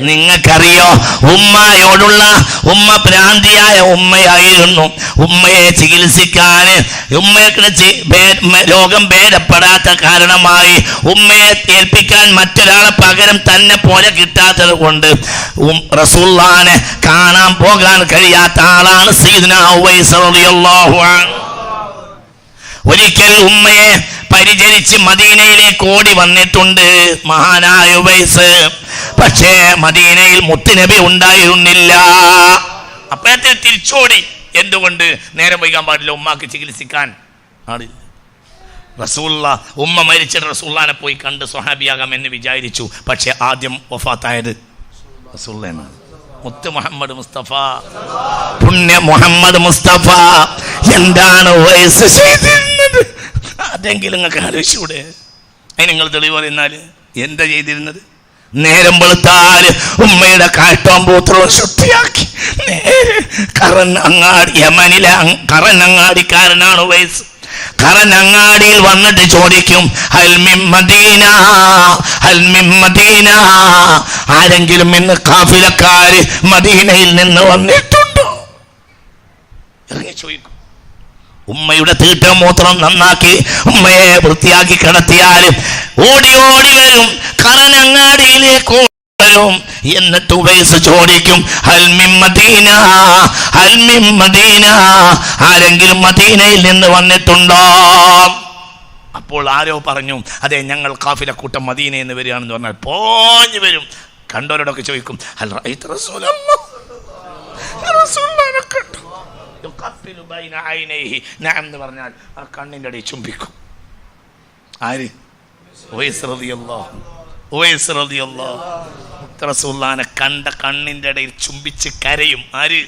നിങ്ങൾക്കറിയോ, ഉമ്മ ഭ്രാന്തിയായ ഉമ്മയായിരുന്നു. ഉമ്മയെ ചികിത്സിക്കാൻ, ഉമ്മയെ രോഗം ഭേദപ്പെടാത്ത കാരണമായി ഉമ്മയെ ഏൽപ്പിക്കാൻ മറ്റൊരാളെ പകരം തന്നെ പോലെ കിട്ടാത്തത് കൊണ്ട് റസൂലുള്ളാഹിനെ കാണാൻ പോകാൻ കഴിയാത്ത ആളാണ് സയ്യിദുനാ ഉവൈസ് റളിയല്ലാഹു അൻഹു. ഒരിക്കൽ ഉമ്മയെ പരിചരിച്ച് മദീനയിലേക്ക് ഓടി വന്നിട്ടുണ്ട് മഹാനായ ഉവൈസ്. പക്ഷേ മദീനയിൽ മുത്തുനബി ഉണ്ടായിരുന്നില്ല. അപ്പോഴത്തെ തിരിച്ചോടി. എന്തുകൊണ്ട്? നേരം വൈകാൻ പാടില്ല, ഉമ്മാക്ക് ചികിത്സിക്കാൻ ആളില്ല. ഉമ്മ മരിച്ചിട്ട് റസൂലുള്ളാഹിനെ പോയി കണ്ട് സ്വഹാബിയാകാം എന്ന് വിചാരിച്ചു. പക്ഷെ ആദ്യം വഫാത്തായത് റസൂലുള്ളാഹിയാണ്. മുത്ത് മുഹമ്മദ് മുസ്തഫ, പുണ്യ മുഹമ്മദ് മുസ്തഫ. എന്താണ് ഉവൈസ് ചെയ്തിരുന്നത്? അതെങ്കിലും നിങ്ങൾക്ക് ആലോചിച്ചൂടെ? അതിന് നിങ്ങൾ തെളിവ് പറയുന്നാല് എന്താ ചെയ്തിരുന്നത്? നേരം വെളുത്താൽ ഉമ്മയുടെ കാട്ടവും പൂത്രവും ശുദ്ധിയാക്കി നേരെ യമനിലെ കറന്നങ്ങാടിക്കാരനാണ് ഉവൈസ്. കറന്നങ്ങാടിയിൽ വന്നിട്ട് ചോദിക്കും, മദീന, ആരെങ്കിലും ഇന്ന് കാഫിലക്കാര് മദീനയിൽ നിന്ന് വന്നിട്ടുണ്ടോ? ഇറങ്ങി ചോദിക്കും. ഉമ്മയുടെ തീട്ടം മൂത്രം നന്നാക്കി ഉമ്മയെ വൃത്തിയാക്കി കിടത്തിയാൽ ഓടി വരും, കറനങ്ങാടിയിലേക്ക് വരും. എന്നിട്ട് ഉവൈസ് ചോദിക്കും, മദീന, ആരെങ്കിലും മദീനയിൽ നിന്ന് വന്നിട്ടുണ്ടോ? അപ്പോൾ ആരോ പറഞ്ഞു, അതെ ഞങ്ങൾ കാഫില കൂട്ടം മദീനയിൽ നിന്ന് വരികയാണെന്ന് പറഞ്ഞാൽ പോഞ്ഞു വരും. കണ്ടവരോടൊക്കെ ചോദിക്കും, എന്ന് പറഞ്ഞാൽ ആ കണ്ണിൻ്റെ അടിയിൽ ചുംബിക്കും. ആര്? ഉവൈസ് റളിയല്ലാഹു റസൂലുള്ളാഹിനെ കണ്ട കണ്ണിൻ്റെ ഇടയിൽ ചുംബിച്ച് കരയും. ആര്?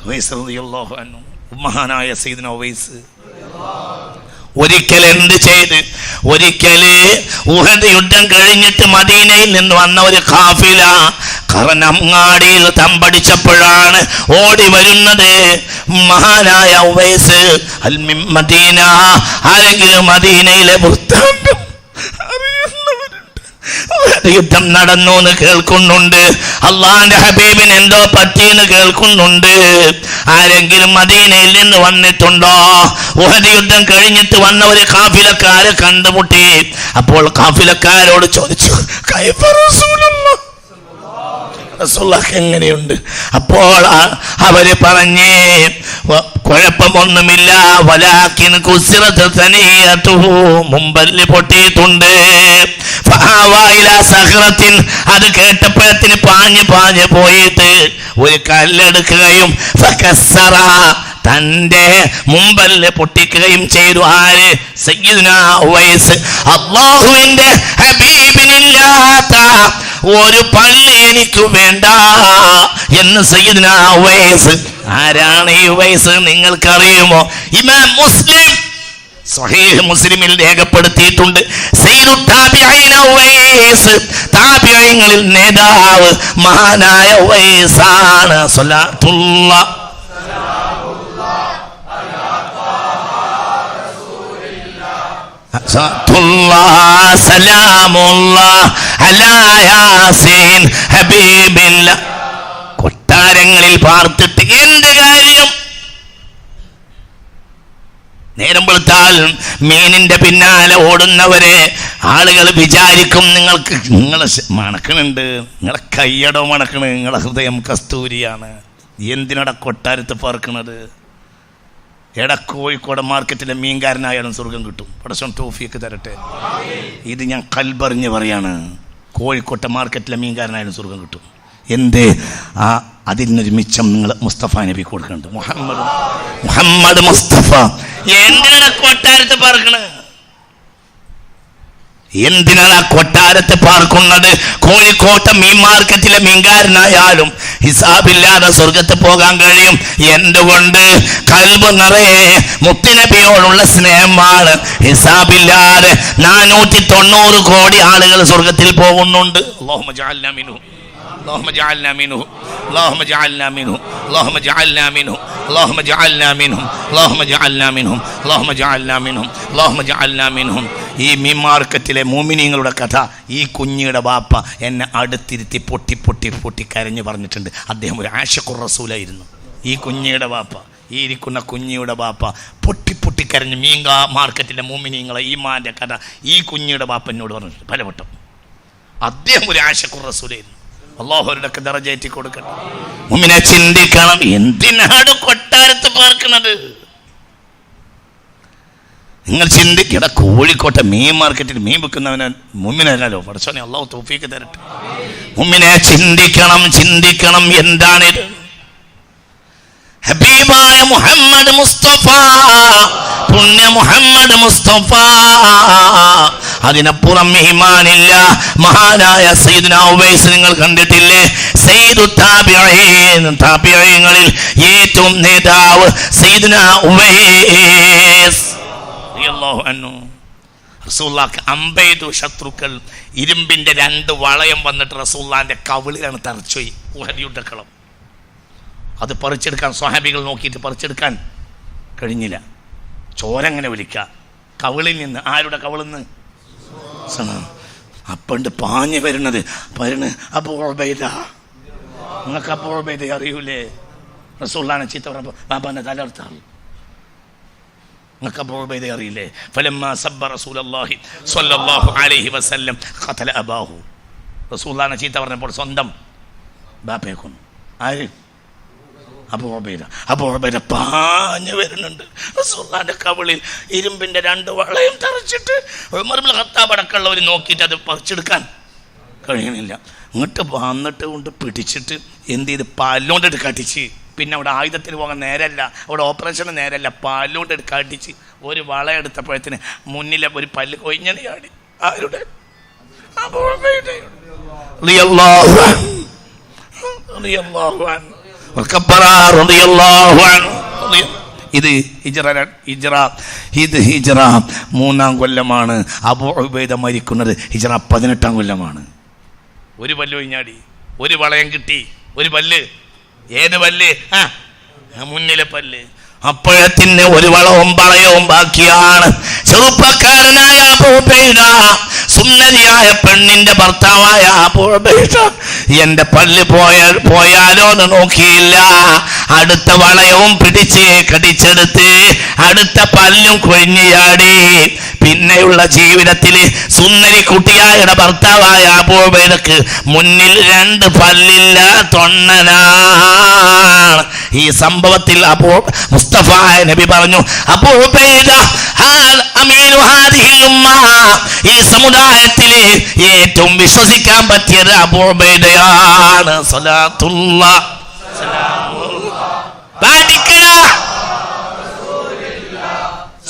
ഉവൈസ് റളിയല്ലാഹു അൻഹു, മഹാനായ സയ്യിദുനാ ഉവൈസ്. ഒരിക്കൽ എന്ത് ചെയ്ത്? ഒരിക്കല് ഉഹദ് യുദ്ധം കഴിഞ്ഞിട്ട് മദീനയിൽ നിന്ന് വന്ന ഒരു ഖാഫില കറനങ്ങാടിയിൽ തമ്പടിച്ചപ്പോഴാണ് ഓടി വരുന്നത് മഹാനായ ഉവൈസ്. മദീന, ആരെങ്കിലും മദീനയിലെ വൃത്താന്തം അറിയുന്നവരുണ്ട്? യുദ്ധം നടന്നു എന്ന് കേൾക്കുന്നുണ്ട്, അള്ളാന്റെ ഹബീബിന് എന്തോ പറ്റിയെന്ന് കേൾക്കുന്നുണ്ട്. ആരെങ്കിലും മദീനയിൽ നിന്ന് വന്നിട്ടുണ്ടോ? ഉഹദ് യുദ്ധം കഴിഞ്ഞിട്ട് വന്ന ഒരു കാഫിലക്കാരെ കണ്ടുമുട്ടി. അപ്പോൾ കാഫിലക്കാരോട് ചോദിച്ചു, കൈഫ റസൂലുള്ളാഹ്, റസൂലുള്ളാഹി എങ്ങനെയുണ്ട്? അപ്പോൾ അവര് പറഞ്ഞേ, കുഴപ്പമൊന്നുമില്ല, വലാകിൻ കുസിറത് തനിയതുഹു, മുമ്പല്ല് പൊട്ടിയിട്ടുണ്ട്. അത് കേട്ടപ്പോഴത്തിന് പാഞ്ഞു പോയിട്ട് ഒരു കല്ലെടുക്കുകയും തന്റെ മുമ്പല്ല് പൊട്ടിക്കുകയും ചെയ്തു. ആര്? സയ്യിദുനാ ഉവൈസ്. അല്ലാഹുവിന്റെ ഹബീബിനില്ലാത്ത ഒരു പള്ളി എനിക്ക് വേണ്ട എന്ന് സയ്യിദുനാ ഉവൈസ്. ആരാണ് ഈ ഉവൈസ്? നിങ്ങൾക്കറിയുമോ? ഇമാം മുസ്ലിം സ്വഹീഹ് മുസ്ലിമിൽ രേഖപ്പെടുത്തിയിട്ടുണ്ട്, സയ്യിദു താബിഈന ഉവൈസ്, താബിഈങ്ങളിൽ നേതാവ് മഹാനായ ഉവൈസാണ്. സ്വലാത്തുല്ലാഹ് കൊട്ടാരങ്ങളിൽ പാർത്തിട്ട് എന്ത് കാര്യം? നേരം വെളുത്താൽ മീനിന്റെ പിന്നാലെ ഓടുന്നവരെ ആളുകൾ വിചാരിക്കും, നിങ്ങളെ മണക്കണുണ്ട്, നിങ്ങളെ കയ്യടോ മണക്കണ്, നിങ്ങളെ ഹൃദയം കസ്തൂരിയാണ്. എന്തിനട കൊട്ടാരത്ത് പാർക്കണത്? കോഴിക്കോട് മാർക്കറ്റിലെ മീൻകാരനായാലും സ്വർഗം കിട്ടും. പടച്ചോൻ തൗഫീഖ് തരട്ടെ. ഇത് ഞാൻ കൽബറിഞ്ഞ് പറയാണ്. കോഴിക്കോട്ടെ മാർക്കറ്റിലെ മീൻകാരനായാലും സ്വർഗം കിട്ടും. എന്തേ? അതിനൊരു മിച്ചം നിങ്ങൾ മുസ്തഫ നബി കൊടുക്കുന്നുണ്ട്. മുഹമ്മദ് മുസ്തഫ. എന്തിനാണ് കൊട്ടാരത്ത് പാർക്കണത്? എന്തിനാണ് ആ കൊട്ടാരത്തെ പാർക്കുന്നത്? കോഴിക്കോട്ടെ മീൻ മാർക്കറ്റിലെ മീൻകാരനായാലും ഹിസാബില്ലാതെ സ്വർഗത്ത് പോകാൻ കഴിയും. എന്തുകൊണ്ട്? കൽബ് നിറയെ മുത്തുനബിയോടുള്ള സ്നേഹമാണ്. ഹിസാബില്ലാതെ 490 കോടി ആളുകൾ സ്വർഗത്തിൽ പോകുന്നുണ്ട്. അല്ലാഹുമ്മ ജഅൽനാ മിൻഹും. اللهم اجعلنا منهم اللهم اجعلنا منهم اللهم اجعلنا منهم اللهم اجعلنا منهم اللهم اجعلنا منهم اللهم اجعلنا منهم اللهم اجعلنا منهم. ഈ മീൻ മാർക്കറ്റിലെ മോമിനീങ്ങളുടെ കഥ ഈ കുഞ്ഞിയുടെ ബാപ്പ എന്നെ അടുത്തിരുത്തി പൊട്ടി പൊട്ടി പൊട്ടി കരഞ്ഞു പറഞ്ഞിട്ടുണ്ട്. അദ്ദേഹം ഒരു ആശിഖുർ റസൂലായിരുന്നു. ഈ കുഞ്ഞിയുടെ ബാപ്പ, ഈ ഇരിക്കുന്ന കുഞ്ഞിയുടെ ബാപ്പ പൊട്ടി പൊട്ടി കരഞ്ഞ് മീൻ മാർക്കറ്റിലെ മോമിനീങ്ങളെ ഈമാൻ്റെ കഥ ഈ കുഞ്ഞിയുടെ ബാപ്പ എന്നോട് പറഞ്ഞിട്ടുണ്ട് പലവട്ടം. അദ്ദേഹം ഒരു ആശിഖുർ റസൂലായിരുന്നു. അല്ലാഹു അവരുടെയൊക്കെ ദറജ കൊടുക്കട്ടെ. മുഅ്മിനെ ചിന്തിക്കണം, എന്തിനാണ് കൊട്ടാരത്ത് പാർക്കുന്നത്? നിങ്ങൾ ചിന്തിക്കട. കോഴിക്കോട്ടെ മീൻ മാർക്കറ്റിൽ മീൻ വെക്കുന്നവന് മുഅ്മിനല്ലോ. പടച്ചോനെ അല്ലാഹു തൗഫീഖ് തരട്ടെ. മുഅ്മിനെ ചിന്തിക്കണം, ചിന്തിക്കണം. എന്താണിത്? ഹബീബായ മുഹമ്മദ് മുസ്തഫ, പുണ്യ മുഹമ്മദ് മുസ്തഫ. അതിനപ്പുറം ഈമാനില്ല. മഹാനായ സയ്യിദുനാ ഉവൈസ് നിങ്ങൾ കണ്ടിട്ടില്ലേ? സയ്യിദു താബിഈൻ, താബിഈങ്ങളിൽ ഏറ്റവും നേതാവ് സയ്യിദുനാ ഉവൈസ് റളിയല്ലാഹു അൻഹു. റസൂലുള്ളാഹിക്ക് 50 ശത്രുക്കൾ ഇരുമ്പിന്റെ 2 വളയം വന്നിട്ട് റസൂലുള്ളാഹിന്റെ കവിളിലാണ് തറച്ചുപോയി. ഉഹദ് യുദ്ധക്കളം. അത് പറിച്ചെടുക്കാൻ സ്വഹാബികൾ നോക്കിയിട്ട് പറിച്ചെടുക്കാൻ കഴിഞ്ഞില്ല. ചോരങ്ങനെ ഒലിക്കുക കവിളിൽ നിന്ന്. ആരുടെ കവിളിൽ നിന്ന്? അപ്പണ്ട് പാഞ്ഞ് വരുന്നത് അബൂ ഉബൈദ. നിങ്ങൾക്ക് അബൂ ഉബൈദ അറിയൂലേ? റസൂലുള്ളാഹിനെ ചീത്ത പറഞ്ഞപ്പോൾ ബാബാന്റെ തലർത്താൽ നിങ്ങൾക്ക് അബൂ ഉബൈദ അറിയില്ലേ? ഫലമ്മാ സബ്ബ റസൂലുള്ളാഹി സ്വല്ലല്ലാഹു അലൈഹി വസല്ലം ഖതല അബാഹു. റസൂലുള്ളാഹിനെ ചീത്ത പറഞ്ഞപ്പോൾ സ്വന്തം ബാപ്പയെ കൊന്നു. ആര്? അബൂ ഉബൈദ. അബൂ ഉബൈദ പാഞ്ഞു വരുന്നുണ്ട്. റസൂലുള്ളാഹിന്റെ കവിളിൽ ഇരുമ്പിന്റെ 2 വളയം തറച്ചിട്ട് ഉമർ ഇബ്നുൽ ഖത്താബ് അടക്കമുള്ളവർ നോക്കിയിട്ട് അത് പറിച്ചെടുക്കാൻ കഴിയണില്ല. ഇങ്ങോട്ട് വന്നിട്ട് കൊണ്ട് പിടിച്ചിട്ട് എന്ത് ചെയ്ത് പാലോണ്ട് കടിച്ച്. പിന്നെ അവിടെ ആയുധത്തിന് പോകാൻ നേരല്ല, അവിടെ ഓപ്പറേഷന് നേരല്ല, പാലോണ്ട് കടിച്ച് ഒരു വള എടുത്തപ്പോഴത്തിന് മുന്നിലെ ഒരു പല്ല് കൊഴിഞ്ഞണി ആടി. ആരുടെ? അബൂ ഉബൈദ റളിയല്ലാഹു അൻഹു റളിയല്ലാഹു അൻഹു. ഇത് ഹിജ്റ 3-ാം കൊല്ലമാണ്. അബൂ ഉബൈദ മരിക്കുന്നത് ഹിജ്റ 18-ാം കൊല്ലമാണ്. ഒരു പല്ല് ഒഴിഞ്ഞാടി, ഒരു വളയം കിട്ടി, ഒരു പല്ല്. ഏത് പല്ല്? മുന്നിലെ പല്ല്. അപ്പോഴത്തിന് ഒരു വളവും വളയവും ബാക്കിയാണ്. ചെറുപ്പക്കാരനായ അബൂ ഉബൈദ, സുന്ദരിയായ പെണ്ണിന്റെ ഭർത്താവായ അബൂ ഉബൈദ എന്റെ പല്ല് പോയാലോ എന്ന് നോക്കിയില്ല. അടുത്ത വളയവും പിടിച്ച് കടിച്ചെടുത്ത് അടുത്ത പല്ലും കൊഴിഞ്ഞാടി. പിന്നെയുള്ള ജീവിതത്തിൽ സുന്ദരി കുട്ടിയായുടെ ഭർത്താവായ അബൂ ഉബൈദക്ക് മുന്നിൽ 2 പല്ലില്ല, തൊണ്ണനാണ്. ഈ സംഭവത്തിൽ മുസ്തഫ നബി പറഞ്ഞു, അബൂ ഉബൈദ അമീനു ഹാദിഹിൽ ഉമ്മ, ഈ സമുദായത്തിലെ ഏറ്റവും വിശ്വസിക്കാൻ പറ്റിയത് അബൂ ഉബൈദയാണ്. സ്വലാത്തുല്ലാഹ്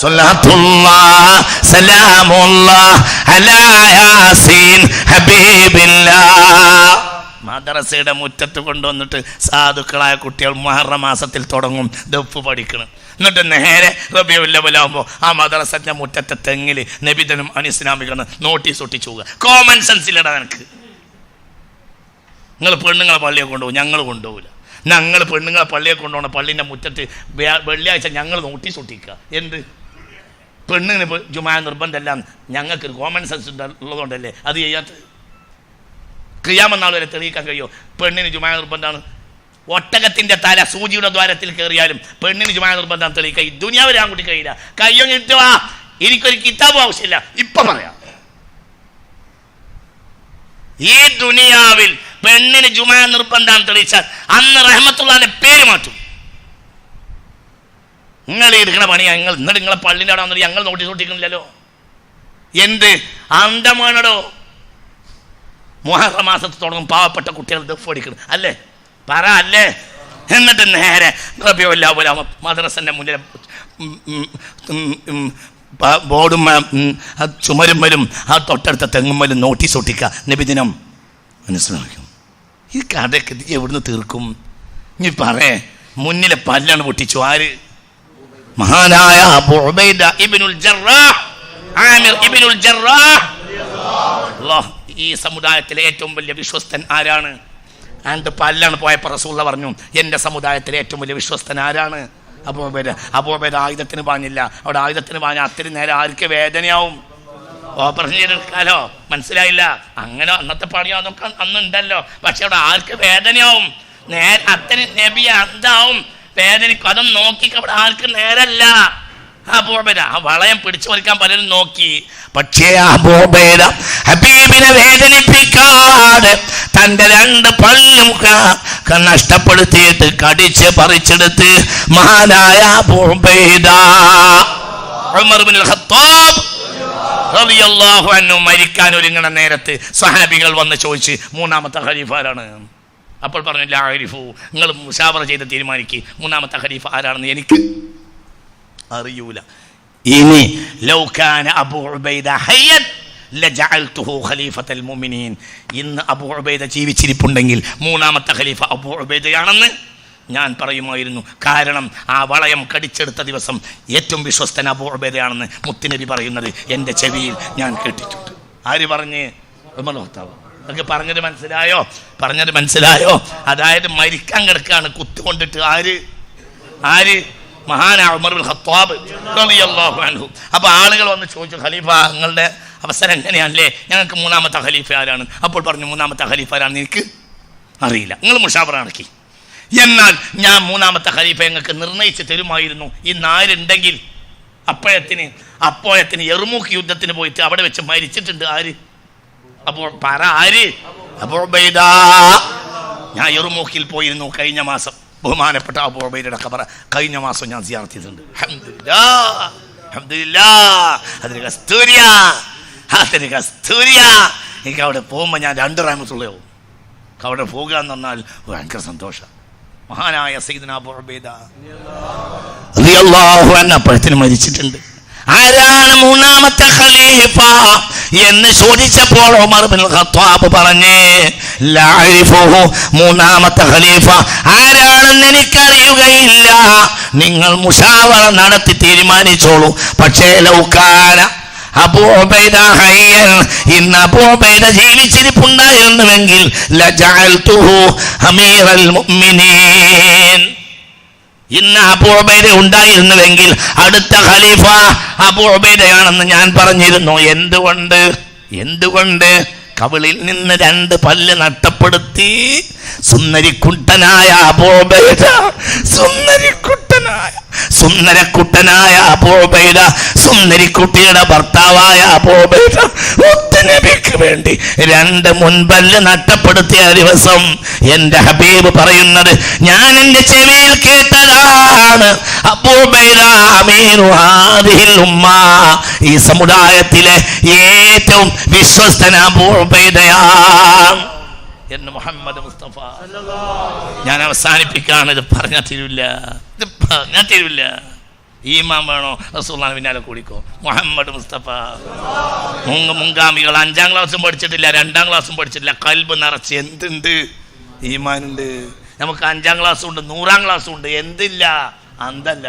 സ്വലാത്തുല്ലാഹ് സലാമുല്ലാഹ് അലാ യാസീൻ ഹബീബില്ലാഹ്. മദ്രസയുടെ മുറ്റത്ത് കൊണ്ടുവന്നിട്ട് സാധുക്കളായ കുട്ടികൾ മുഹറം മാസത്തിൽ തുടങ്ങും ദഫ് പഠിക്കണം. എന്നിട്ട് നേരെ റബീഉൽ അവ്വലാകുമ്പോൾ ആ മദ്രസന്റെ മുറ്റത്തെ തെങ്ങിൽ നബിദിനം അനിസ്ലാമികണ് നോട്ടീസ് ഒട്ടിച്ചു പോവുക. കോമൺ സെൻസ് ഇല്ലടാ നിനക്ക്. നിങ്ങൾ പെണ്ണുങ്ങളെ പള്ളിയെ കൊണ്ടുപോകും, ഞങ്ങൾ കൊണ്ടുപോകില്ല. ഞങ്ങൾ പെണ്ണുങ്ങളെ പള്ളിയെ കൊണ്ടുപോകണം. പള്ളിൻ്റെ മുറ്റത്ത് വെള്ളിയാഴ്ച ഞങ്ങൾ നോട്ടീസ് ഒട്ടിക്കുക. എന്ത്? പെണ്ണിന് ജുമാ നിർബന്ധമല്ല. ഞങ്ങൾക്കൊരു കോമൺ സെൻസ് ഉള്ളതുകൊണ്ടല്ലേ അത് ചെയ്യാത്തത്. ഖിയാമത്ത് നാൾ വരെ തെളിയിക്കാൻ കഴിയുമോ പെണ്ണിന് ജുമാ നിർബന്ധമാണ്? ഒട്ടകത്തിൻ്റെ തല സൂചിയുടെ ദ്വാരത്തിൽ കയറിയാലും പെണ്ണിന് ജുമാ നിർബന്ധം തെളിയിക്കുക ഈ ദുനിയാവിൽ ആൺകുട്ടി കഴിയില്ല. കയ്യോ കിട്ടുക, എനിക്കൊരു കിതാബ് ആവശ്യമില്ല. ഇപ്പം പറയാം, ഈ ദുനിയാവിൽ പെണ്ണിന് ജുമാ നിർബന്ധം തെളിയിച്ചാൽ അന്ന് റഹ്മത്തുള്ളാഹിന്റെ പേര് മാറ്റും. നിങ്ങൾ എടുക്കണ പണിയാ. എന്നിട്ട് നിങ്ങളെ പള്ളിൻ്റെ അവിടെ വന്നിട്ട് ഞങ്ങൾ നോട്ടീസ് ഒട്ടിക്കണില്ലല്ലോ. എന്ത് അന്തമാണോ? മുഹറം മാസത്തിൽ തുടങ്ങും പാവപ്പെട്ട കുട്ടികൾ ദഫ് പഠിക്കണം അല്ലേ? പറ അല്ലേ? എന്നിട്ട് നേരെ റബീഉൽ അവ്വൽ മദ്രസന്റെ മുന്നിൽ ബോർഡും ചുമരുമ്മലും ആ തൊട്ടടുത്ത തെങ്ങുമ്മലും നോട്ടീസ് ഒട്ടിക്കുക. നബിദിനം മനസ്സിലാക്കും. ഈ കഥയൊക്കെ എവിടുന്ന് തീർക്കും? ഇനി പറയേ, മുന്നിലെ പല്ലാണ് പൊട്ടിച്ചു. ആര്? മഹാനായ അബൂ ഉബൈദ ഇബ്നുൽ ജറാഹ്, ആമിർ ഇബ്നുൽ ജറാഹ്. അല്ലാഹ്, ഈ സമുദായത്തിലെ ഏറ്റവും വലിയ വിശ്വസ്തൻ ആരാണ്? എന്നിട്ട് പല്ലാണ് പോയപ്പോൾ റസൂലുള്ള പറഞ്ഞു, എൻ്റെ സമുദായത്തിലെ ഏറ്റവും വലിയ വിശ്വസ്തൻ ആരാണ്? അബൂബൈദ ആയുധത്തിന് പാഞ്ഞില്ല. അവിടെ ആയുധത്തിന് പാഞ്ഞ അത്രയും നേരം ആർക്ക് വേദനയാവും? ഓപ്പറേഷൻ ചെയ്തെടുക്കാലോ. മനസ്സിലായില്ല? അങ്ങനെ അന്നത്തെ പണി അതൊക്കെ അന്നുണ്ടല്ലോ. പക്ഷെ അവിടെ ആർക്ക് വേദനയാവും? അത്തരം നബി എന്താവും വേദനയ്ക്കും. അതൊന്നും നോക്കി അവിടെ ആർക്ക് നേരല്ല. അബൂബൈദ ആ വളയം പിടിച്ചു വലിക്കാൻ പലരും നോക്കി. പക്ഷേ അബൂബൈദ ഹബീബിനെ വേദനിപ്പിക്കാതെ തന്റെ 2 പല്ലും നഷ്ടപ്പെടുത്തിയിട്ട് കടിച്ച് പറിച്ചെടുത്ത് മഹാനായ അബൂബൈദ ഉമർ ഇബ്നുൽ ഖത്താബ് റളിയല്ലാഹു അൻഹു മരിക്കാൻ ഒരുങ്ങണ നേരത്ത് സ്വഹാബികൾ വന്ന് ചോദിച്ച് 3ാമത്തെ ഖലീഫ ആരാണ്? അപ്പോൾ പറഞ്ഞു, ലാ അരിഫു, നിങ്ങൾ മുശാവറ ചെയ്ത് തീരുമാനിക്ക് 3ാമത്തെ ഖലീഫ ആരാണെന്ന് എനിക്ക് അറിയൂല. ഇനി ലൗ കാന അബൂ ഉബൈദ ഹയ്യൻ ലജഅൽതുഹു ഖലീഫത്തൽ മുഅ്മിനീൻ. ഇന്ന് അബൂ ഉബൈദ ജീവിച്ചിരിപ്പുണ്ടെങ്കിൽ 3ാമത്തെ ഖലീഫ അബൂ ഉബൈദയാണെന്ന് ഞാൻ പറയുമായിരുന്നു. കാരണം ആ വളയം കടിച്ചെടുത്ത ദിവസം ഏറ്റവും വിശ്വസ്തൻ അബൂ ഉബൈദയാണെന്ന് മുത്തുനബി പറയുന്നത് എൻ്റെ ചെവിയിൽ ഞാൻ കേട്ടിട്ടുണ്ട്. ആര് പറഞ്ഞ്? ഉമർ ഖത്താബ്. നിങ്ങൾക്ക് പറഞ്ഞത് മനസ്സിലായോ? അതായത് മരിക്കാൻ കിടക്കാണ് കുത്തുകൊണ്ടിട്ട്. ആര്? മഹാനായ ഉമർ ഇബ്നുൽ ഖത്താബ് റളിയല്ലാഹു അൻഹു. അപ്പോൾ ആളുകൾ വന്ന് ചോദിച്ചു, ഖലീഫ നിങ്ങളുടെ അവസരം എങ്ങനെയാണല്ലേ? ഞങ്ങൾക്ക് 3ാമത്തെ ഖലീഫ ആരാണ്? അപ്പോൾ പറഞ്ഞു, 3ാമത്തെ ഖലീഫ ആരാണെന്ന് എനിക്ക് അറിയില്ല, നിങ്ങൾ മുഷാവറ നടക്കി. എന്നാൽ ഞാൻ 3ാമത്തെ ഖലീഫ ഞങ്ങൾക്ക് നിർണയിച്ച് തരുമായിരുന്നു. ഇന്ന് ആരുണ്ടെങ്കിൽ അപ്പോഴത്തിന് യർമൂക്ക് യുദ്ധത്തിന് പോയിട്ട് അവിടെ വെച്ച് മരിച്ചിട്ടുണ്ട്. ആര്? അപ്പോൾ പറ, ആര്? അബൂ ഉബൈദ. ഞാൻ യർമൂക്കിൽ പോയിരുന്നു കഴിഞ്ഞ മാസം. ബഹുമാനപ്പെട്ട അബൂ ഉബൈദയുടെ ഖബർ കഴിഞ്ഞ മാസം ഞാൻ സിയാറത്ത് ചെയ്തിട്ടുണ്ട്. അതൊരു കസ്തൂരിയ. എനിക്ക് അവിടെ പോകുമ്പോൾ ഞാൻ 2 റഹ്മത്തുള്ളയാവും. അവിടെ പോകുക എന്ന് പറഞ്ഞാൽ ഭയങ്കര സന്തോഷം. മഹാനായ സയ്യിദുനാ അബൂ ഉബൈദ റളിയല്ലാഹു അൻഹു അപ്പോഴത്തിന് മരിച്ചിട്ടുണ്ട്. ആരാണ് 3ാമത്തെ ഖലീഫ എന്ന് ചോദിച്ചപ്പോൾ ഉമർ ഇബ്നുൽ ഖത്താബ് പറഞ്ഞേ, ലാ അരിഫുഹു, 3ാമത്തെ ഖലീഫ ആരാണെന്ന് എനിക്കറിയുകയില്ല. നിങ്ങൾ മുശാവറ നടത്തി തീരുമാനിച്ചോളൂ. പക്ഷേ ലൗകാന അബൂ ഉബൈദ ഹയ്യൻ, ഇന്ന് അബൂ ഉബൈദ ജീവിച്ചിരിപ്പുണ്ടായിരുന്നുവെങ്കിൽ ലജഅൽതുഹു അമീറൽ മുഅ്മിനീൻ. ഇന്ന് അബൂ ഉബൈദ ഉണ്ടായിരുന്നുവെങ്കിൽ അടുത്ത ഖലീഫ അബൂ ഉബൈദയാണെന്ന് ഞാൻ പറഞ്ഞിരുന്നു. എന്തുകൊണ്ട്? കവിളിൽ നിന്ന് 2 പല്ല് നഷ്ടപ്പെടുത്തി സുന്ദരിക്കുട്ടനായ അബൂ ഉബൈദ, സുന്ദരക്കുട്ടനായ അബൂ ഉബൈദ, സുന്ദരിക്കുട്ടിയുടെ ഭർത്താവായ അബൂ ഉബൈദ മുത്തുനബിക്ക് വേണ്ടി 2 മുൻപല്ല് നഷ്ടപ്പെടുത്തിയ ദിവസം എൻ്റെ ഹബീബ് പറയുന്നത് ഞാൻ എൻ്റെ ചെവിയിൽ കേട്ടതാണ്. അബൂ ഉബൈദ അമീനു ഹാദിഹിൽ ഉമ്മ, ഈ സമുദായത്തിലെ ഏറ്റവും വിശ്വസ്തൻ അബൂ ഉബൈദയാണ് എന്ന് മുഹമ്മദ് മുസ്തഫ. ഞാൻ അവസാനിപ്പിക്കാണ്. ഇത് പറഞ്ഞാൽ തീരില്ല. ഈമാൻ വേണോ? റസൂലുള്ളാഹിന്റെ പിന്നാലെ കൂടിക്കോ. മുഹമ്മദ് മുസ്തഫ. മുൻഗാമികൾ 5ാം ക്ലാസ്സും പഠിച്ചിട്ടില്ല, 2ാം ക്ലാസ്സും പഠിച്ചിട്ടില്ല. കൽബ് നിറച്ച് എന്തുണ്ട്? ഈമാനുണ്ട്. നമുക്ക് 5ാം ക്ലാസ്സും ഉണ്ട്, 100ാം ക്ലാസ്സും ഉണ്ട്. എന്തില്ല? അന്തല്ല.